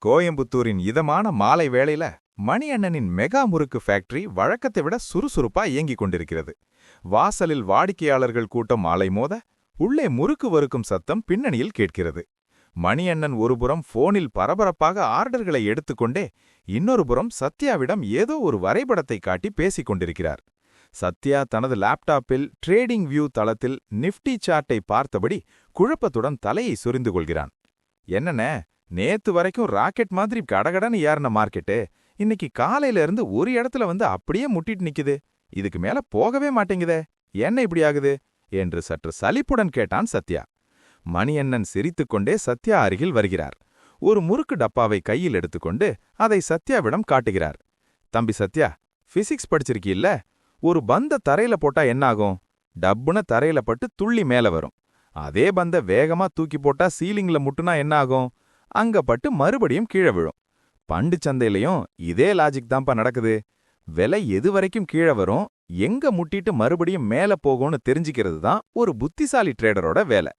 கோயம்புத்தூரின் இதமான மாலை வேளையில மணியண்ணனின் மெகா முறுக்கு ஃபேக்டரி வழக்கத்தை விட சுறுசுறுப்பா இயங்கிக் கொண்டிருக்கிறது. வாசலில் வாடிக்கையாளர்கள் கூட்டம் அலைமோத, உள்ளே முறுக்கு வறுக்கும் சத்தம் பின்னணியில் கேட்கிறது. மணியண்ணன் ஒருபுறம் போனில் பரபரப்பாக ஆர்டர்களை எடுத்துக்கொண்டே, இன்னொரு புறம் சத்யாவிடம் ஏதோ ஒரு வரைபடத்தை காட்டி பேசிக் கொண்டிருக்கிறார். சத்யா தனது லேப்டாப்பில் ட்ரேடிங் வியூ தளத்தில் நிஃப்டி சார்ட்டை பார்த்தபடி குழப்பத்துடன் தலையை சொரிந்து கொள்கிறான். என்னண்ணே, நேத்து வரைக்கும் ராக்கெட் மாதிரி கடகடன்னு ஏறின மார்க்கெட்டு இன்னைக்கு காலையில இருந்து ஒரு இடத்துல வந்து அப்படியே முட்டிட்டு நிக்குது. இதுக்கு மேல போகவே மாட்டேங்குதே, என்ன இப்படி ஆகுது என்று சற்று சலிப்புடன் கேட்டான் சத்யா. மணியண்ணன் சிரித்துக்கொண்டே சத்யா அருகில் வருகிறார். ஒரு முறுக்கு டப்பாவை கையில் எடுத்துக்கொண்டு அதை சத்யாவிடம் காட்டுகிறார். தம்பி சத்யா, பிசிக்ஸ் படிச்சிருக்கீல்ல? ஒரு பந்த தரையில போட்டா என்னாகும்? டப்புன தரையில பட்டு துள்ளி மேல வரும். அதே பந்த வேகமா தூக்கி போட்டா சீலிங்ல முட்டுனா என்ன ஆகும்? அங்க பட்டு மறுபடியும் கீழே விழும். பண்டு சந்தையிலையும் இதே லாஜிக் தான்ப்பா நடக்குது. விலை எது வரைக்கும் கீழே வரும், எங்க முட்டிட்டு மறுபடியும் மேல போகும்னு தெரிஞ்சுக்கிறது தான் ஒரு புத்திசாலி ட்ரேடரோட வேலை.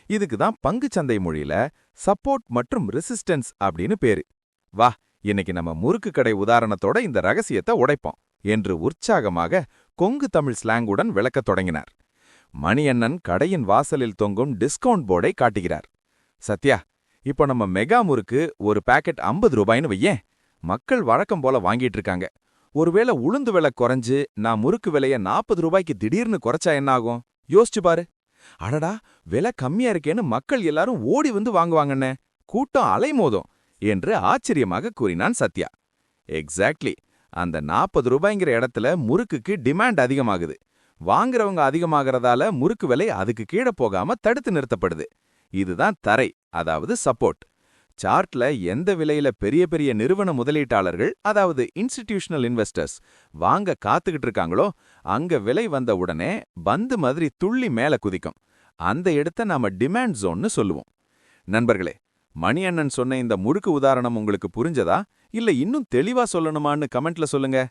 இதுக்கு தான் பங்கு சந்தை மொழியில சப்போர்ட் மற்றும் ரெசிஸ்டன்ஸ் அப்படின்னு பேரு. வா, இன்னைக்கு நம்ம முறுக்கு கடை உதாரணத்தோட இந்த ரகசியத்தை உடைப்போம் என்று உற்சாகமாக கொங்கு தமிழ் ஸ்லாங்குடன் விளக்கத் தொடங்கினார். மணியண்ணன் கடையின் வாசலில் தொங்கும் டிஸ்கவுண்ட் போர்டை காட்டுகிறார். சத்யா, இப்போ நம்ம மெகா முறுக்கு ஒரு பாக்கெட் 50 ரூபாய்னு வையேன். மக்கள் வழக்கம் போல வாங்கிட்டு இருக்காங்க. ஒருவேளை உளுந்து விலை குறைஞ்சு நான் முறுக்கு விலைய 40 ரூபாய்க்கு திடீர்னு குறைச்சா என்ன ஆகும்? யோசிச்சு பாரு. அடடா, விலை கம்மியா இருக்கேன்னு மக்கள் எல்லாரும் ஓடி வந்து வாங்குவாங்கண்ணே, கூட்டம் அலைமோதும் என்று ஆச்சரியமாக கூறினான் சத்யா. எக்ஸாக்ட்லி, அந்த 40 ரூபாய்ங்கிற இடத்துல முறுக்குக்கு டிமாண்ட் அதிகமாகுது. வாங்குறவங்க அதிகமாகறதால முறுக்கு விலை அதுக்கு கீழே போகாம தடுத்து நிறுத்தப்படுது. இதுதான் தரை, அதாவது சப்போர்ட். சார்ட்ல எந்த விலையில பெரிய பெரிய நிறுவன முதலீட்டாளர்கள், அதாவது இன்ஸ்டிடியூஷனல் இன்வெஸ்டர்ஸ் வாங்க காத்துக்கிட்டு இருக்காங்களோ, அங்க விலை வந்த உடனே பந்து மாதிரி துள்ளி மேல குதிக்கும். அந்த இடத்த நாம டிமாண்ட் ஜோன்னு சொல்லுவோம். நண்பர்களே, மணியண்ணன் சொன்ன இந்த முறுக்கு உதாரணம் உங்களுக்கு புரிஞ்சதா, இல்ல இன்னும் தெளிவா சொல்லணுமான்னு கமெண்ட்ல சொல்லுங்க.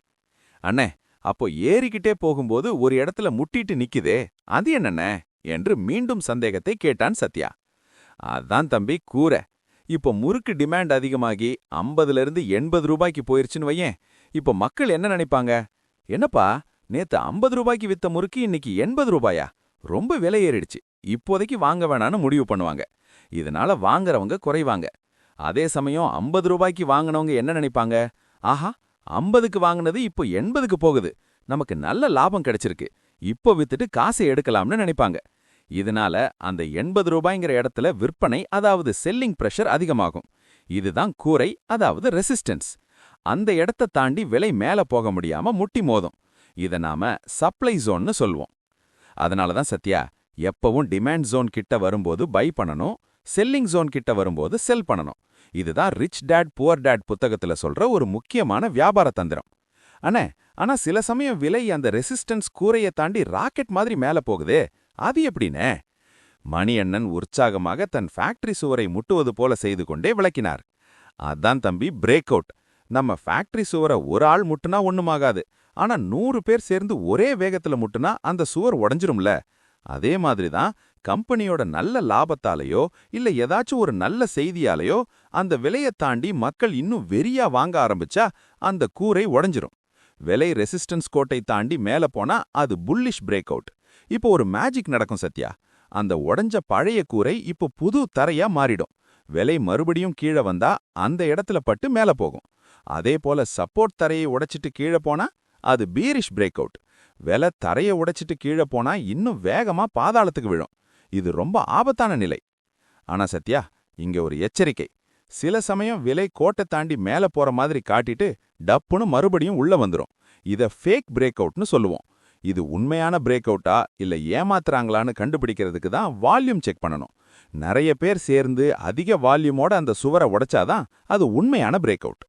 அண்ணே, அப்போ ஏறிக்கிட்டே போகும்போது ஒரு இடத்துல முட்டிட்டு நிக்குதே, அது என்னண்ணே என்று மீண்டும் சந்தேகத்தை கேட்டான் சத்யா. அதான் தம்பி கூரை. இப்போ முறுக்கு டிமாண்ட் அதிகமாகி 50ல இருந்து 80 ரூபாய்க்கு போயிருச்சுன்னு வையேன். இப்போ மக்கள் என்ன நினைப்பாங்க? என்னப்பா, நேத்து 50 ரூபாய்க்கு வித்த முறுக்கு இன்னைக்கு 80 ரூபாயா? ரொம்ப விலை ஏறிடுச்சு, இப்போதைக்கு வாங்க வேணான்னு முடிவு பண்ணுவாங்க. இதனால வாங்குறவங்க குறைவாங்க. அதே சமயம் 50 ரூபாய்க்கு வாங்கினவங்க என்ன நினைப்பாங்க? ஆஹா, 50க்கு வாங்கினது இப்போ 80க்கு போகுது, நமக்கு நல்ல லாபம் கிடைச்சிருக்கு, இப்போ வித்துட்டு காசை எடுக்கலாம்னு நினைப்பாங்க. இதனால அந்த 80 ரூபாய்ங்கிற இடத்துல விற்பனை, அதாவது செல்லிங் பிரஷர் அதிகமாகும். இதுதான் கூரை, அதாவது ரெசிஸ்டன்ஸ். அந்த இடத்த தாண்டி விலை மேல போக முடியாம முட்டி மோதும். இத நாம சப்ளை ஜோன்னு சொல்லுவோம். அதனாலதான் சத்யா, எப்பவும் டிமாண்ட் ஜோன் கிட்ட வரும்போது பை பண்ணணும், செல்லிங் ஜோன் கிட்ட வரும்போது செல் பண்ணணும். இதுதான் ரிச் டேட் புவர் டேட் புத்தகத்துல சொல்ற ஒரு முக்கியமான வியாபார தந்திரம். ஆனா சில சமயம் விலை அந்த ரெசிஸ்டன்ஸ் கூரையை தாண்டி ராக்கெட் மாதிரி மேல போகுதே, அது எப்படினே? மணியண்ணன் உற்சாகமாக தன் ஃபேக்டரி சுவரை முட்டுவது போல செய்து கொண்டே விளக்கினார். அதான் தம்பி பிரேக் அவுட். நம்ம ஃபேக்டரி சுவரை ஒரு ஆள் முட்டுனா ஒண்ணுமாகாது. ஆனா 100 பேர் சேர்ந்து ஒரே வேகத்துல முட்டுனா அந்த சுவர் உடைஞ்சிரும்ல. அதே மாதிரிதான் கம்பெனியோட நல்ல லாபத்தாலேயோ இல்ல ஏதாச்சும் ஒரு நல்ல செய்தியாலேயோ அந்த விலையை தாண்டி மக்கள் இன்னும் வெறியா வாங்க ஆரம்பிச்சா அந்த கூரை உடைஞ்சிரும். விலை ரெசிஸ்டன்ஸ் கோட்டை தாண்டி மேல போனா அது புல்லிஷ் பிரேக் அவுட். இப்போ ஒரு மேஜிக் நடக்கும் சத்யா. அந்த உடைஞ்ச பழைய கூரை இப்போ புது தரையா மாறிடும். விலை மறுபடியும் கீழே வந்தா அந்த இடத்துல பட்டு மேல போகும். அதே போல சப்போர்ட் தரையை உடைச்சிட்டு கீழே போனா அது பீரிஷ் பிரேக் அவுட். விலை தரையை உடைச்சிட்டு கீழே போனா இன்னும் வேகமா பாதாளத்துக்கு விழும். இது ரொம்ப ஆபத்தான நிலை. ஆனா சத்யா, இங்க ஒரு எச்சரிக்கை. சில சமயம் விலை கோட்டை தாண்டி மேல போற மாதிரி காட்டிட்டு டப்புன்னு மறுபடியும் உள்ள வந்துரும். இத ஃபேக் பிரேக் அவுட்னு சொல்லுவோம். இது உண்மையான பிரேக் அவுட்டா இல்ல ஏமாத்துறாங்களான்னு கண்டுபிடிக்கிறதுக்கு தான் வால்யூம் செக் பண்ணணும். நிறைய பேர் சேர்ந்து அதிக வால்யூமோட அந்த சுவரை உடைச்சாதான் அது உண்மையான பிரேக் அவுட்.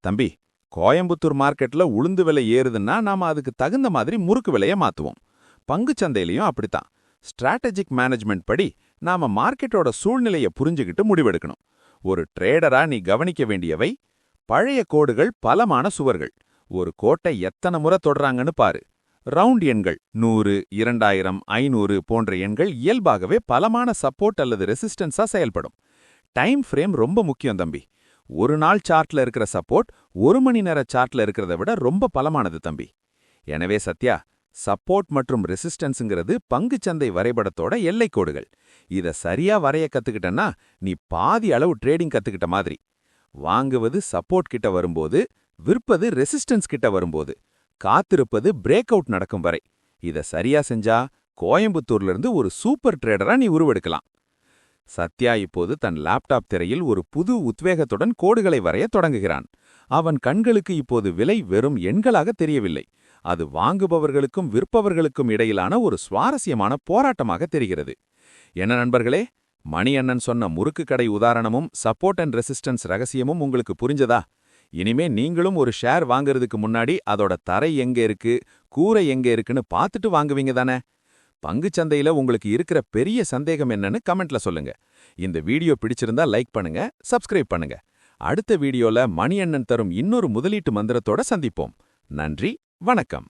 தம்பி, கோயம்புத்தூர் மார்க்கெட்ல உளுந்து விலை ஏறுதுன்னா நாம அதுக்கு தகுந்த மாதிரி முறுக்கு விலையை மாத்துவோம். பங்கு சந்தையிலையும் அப்படித்தான். ஸ்ட்ராட்டஜிக் மேனேஜ்மெண்ட் படி நாம மார்க்கெட்டோட சூழ்நிலையை புரிஞ்சுக்கிட்டு முடிவெடுக்கணும். ஒரு ட்ரேடரா நீ கவனிக்க வேண்டியவை: பழைய கோடுகள், பலமான சுவர்கள். ஒரு கோட்டை எத்தனை முறை தொடுறாங்கன்னு பாரு. ரவுண்ட் எண்கள் 100, 2000, 500 போன்ற எண்கள் இயல்பாகவே பலமான சப்போர்ட் அல்லது ரெசிஸ்டன்ஸா செயல்படும். டைம் ஃப்ரேம் ரொம்ப முக்கியம் தம்பி. ஒரு நாள் சார்ட்ல இருக்கிற சப்போர்ட் 1 மணி நேர சார்ட்ல இருக்கிறத விட ரொம்ப பலமானது தம்பி. எனவே சத்யா, சப்போர்ட் மற்றும் ரெசிஸ்டன்ஸுங்கிறது பங்குச்சந்தை வரைபடத்தோட எல்லைக்கோடுகள். இத சரியா வரைய கத்துக்கிட்டன்னா நீ பாதி அளவு ட்ரேடிங் கத்துக்கிட்ட மாதிரி. வாங்குவது சப்போர்ட் கிட்ட வரும்போது, விற்பது ரெசிஸ்டன்ஸ் கிட்ட வரும்போது, காத்திருப்பது பிரேக் அவுட் நடக்கும் வரை. இத சரியா செஞ்சா கோயம்புத்தூர்ல இருந்து ஒரு சூப்பர் ட்ரேடரா நீ உருவெடுக்கலாம். சத்யா இப்போது தன் லேப்டாப் திரையில் ஒரு புது உத்வேகத்துடன் கோடுகளை வரையத் தொடங்குகிறான். அவன் கண்களுக்கு இப்போது விலை வெறும் எண்களாக தெரியவில்லை. அது வாங்குபவர்களுக்கும் விற்பவர்களுக்கும் இடையிலான ஒரு சுவாரஸ்யமான போராட்டமாக தெரிகிறது. என்ன நண்பர்களே, மணி அண்ணன் சொன்ன முறுக்கு கடை உதாரணமும் சப்போர்ட் அண்ட் ரெசிஸ்டன்ஸ் ரகசியமும் உங்களுக்கு புரிஞ்சதா? இனிமே நீங்களும் ஒரு ஷேர் வாங்குறதுக்கு முன்னாடி அதோட தரை எங்க இருக்கு, கூரை எங்க இருக்குன்னு பார்த்துட்டு வாங்குவீங்க தானே? பங்குச்சந்தையில உங்களுக்கு இருக்கிற பெரிய சந்தேகம் என்னன்னு கமெண்ட்ல சொல்லுங்க. இந்த வீடியோ பிடிச்சிருந்தா லைக் பண்ணுங்க, சப்ஸ்கிரைப் பண்ணுங்க. அடுத்த வீடியோல மணி அண்ணன் தரும் இன்னொரு முதலீட்டு மந்திரத்தோட சந்திப்போம். நன்றி, வணக்கம்.